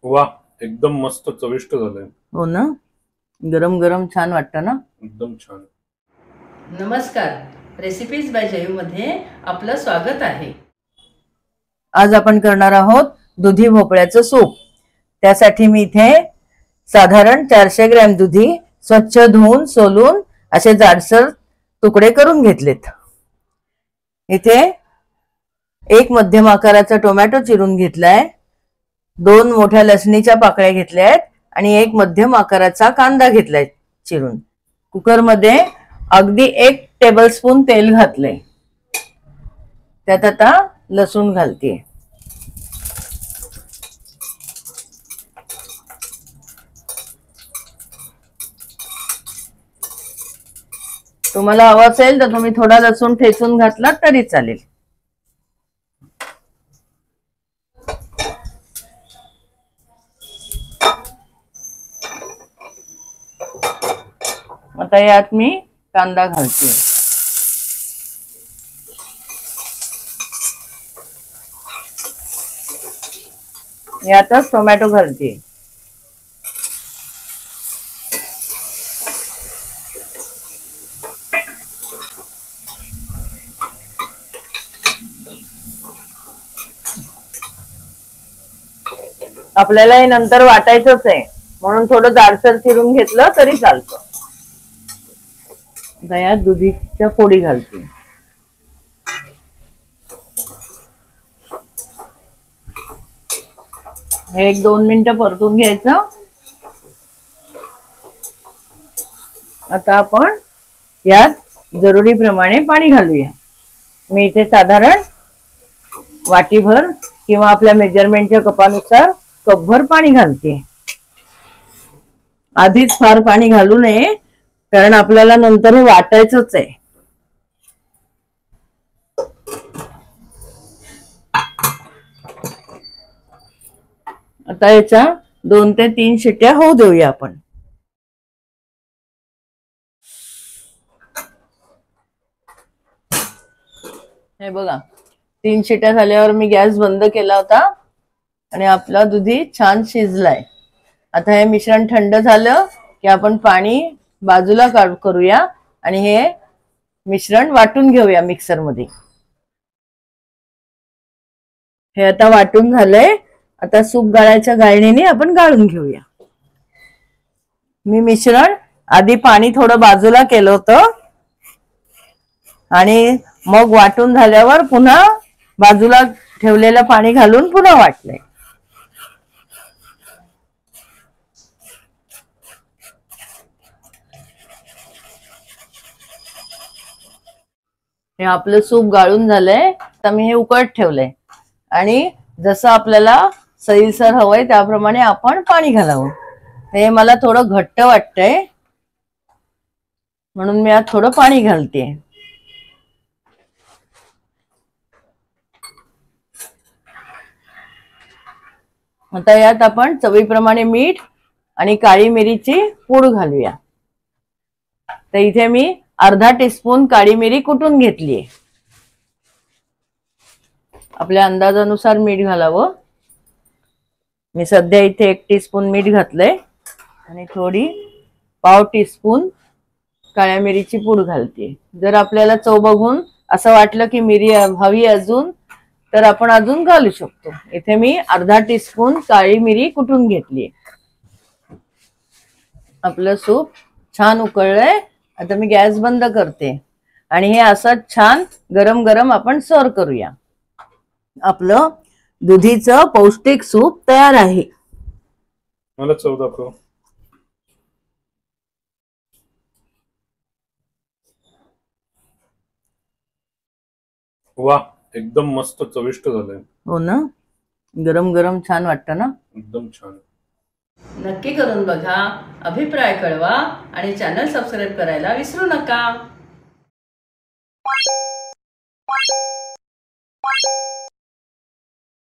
वा, एकदम मस्त चविष्ट झालंय। हो ना, गरम गरम छान वाटतं ना। एकदम छान। नमस्कार, रेसिपीज बाय जयू मध्ये आपलं स्वागत आहे। आज आपण करणार आहोत दुधी भोपळ्याचं सूप। त्यासाठी मी इथे साधारण 400 ग्रॅम दुधी स्वच्छ धुवून सोलून असे जाडसर तुकडे करून घेतलेत। इथे एक मध्यम आकाराचा टोमॅटो चिरून घेतलाय, 2 मोठ्या लसणीच्या पाकळ्या घेतल्या आहेत आणि एक मध्यम आकाराचा कांदा घेतलाय चिरून। कुकर मध्ये अगदी 1 टेबलस्पून तेल घातले, त्यात आता लसूण घालते। तुम्हाला हवं असेल तर तुम्ही थोडा लसूण ठेचून घातला तरी चालेल। आता यात मी कांदा घालते। यातच टोमॅटो घालते। आपल्याला हे नंतर वाटायचंच आहे, म्हणून थोडं जाडसर चिरून घेतलं तरी चालतं। यात दुधीच्या फोडी घालते। हे 1-2 मिनिटं परतून घ्यायचं। आता आपण यात जरुरीप्रमाणे पाणी घालूया। मी इथे साधारण वाटीभर किंवा आपल्या मेजरमेंटच्या कपानुसार कपभर पाणी घालते। आधीच फार पाणी घालू नये, कारण आपल्याला नंतर हे वाटायचंच आहे। आता याच्या 2 ते 3 शिट्ट्या होऊ देऊया आपण। हे बघा, 3 शिट्ट्या झाल्यावर मी गॅस बंद केला होता आणि आपला दुधी छान शिजलाय। आता हे मिश्रण थंड झालं की आपण पाणी बाजूला करूया आणि हे मिश्रण वाटून घेऊया मिक्सर मध्ये। हे आता वाटून झालंय। आता सूप गाळायच्या गाळणीने आपण गाळून घेऊया। मी मिश्रण आधी पाणी थोडं बाजूला केलं होतं आणि मग वाटून झाल्यावर पुन्हा बाजूला ठेवलेलं पाणी घालून पुन्हा वाटलंय। हे आपलं सूप गाळून झालंय। आता मी हे उकळत ठेवलंय आणि जसं आपल्याला सैलसर हवंय त्याप्रमाणे आपण पाणी घालावं। हे मला थोडं घट्ट वाटतंय, म्हणून मी यात थोडं पाणी घालते। आता यात आपण चवीप्रमाणे मीठ आणि काळी मिरीची पूड घालूया। तर इथे मी अर्धा टीस्पून काळी मिरी कुटून घेतलीये। आपल्या अंदाजानुसार मीठ घालावं। मी सध्या इथे 1 टीस्पून मीठ घातलंय आणि थोडी पाव टीस्पून काळ्या मिरीची पूड घालते। जर आपल्याला चव बघून असं वाटलं की मिरी हवी अजून, तर आपण अजून घालू शकतो। इथे मी अर्धा टीस्पून काळी मिरी कुटून घेतली। आपलं सूप छान उकळलंय। आता मी गॅस बंद करते आणि हे असं छान गरम गरम आपण सर्व करूया। आपलं दुधीचं पौष्टिक सूप तयार आहे। मला चव दाखव। वा, एकदम मस्त चविष्ट झालंय। हो ना, गरम गरम छान वाटतं ना। एकदम छान। नक्की करून बघा, अभिप्राय कळवा आणि चॅनल सबस्क्राईब करायला विसरू नका।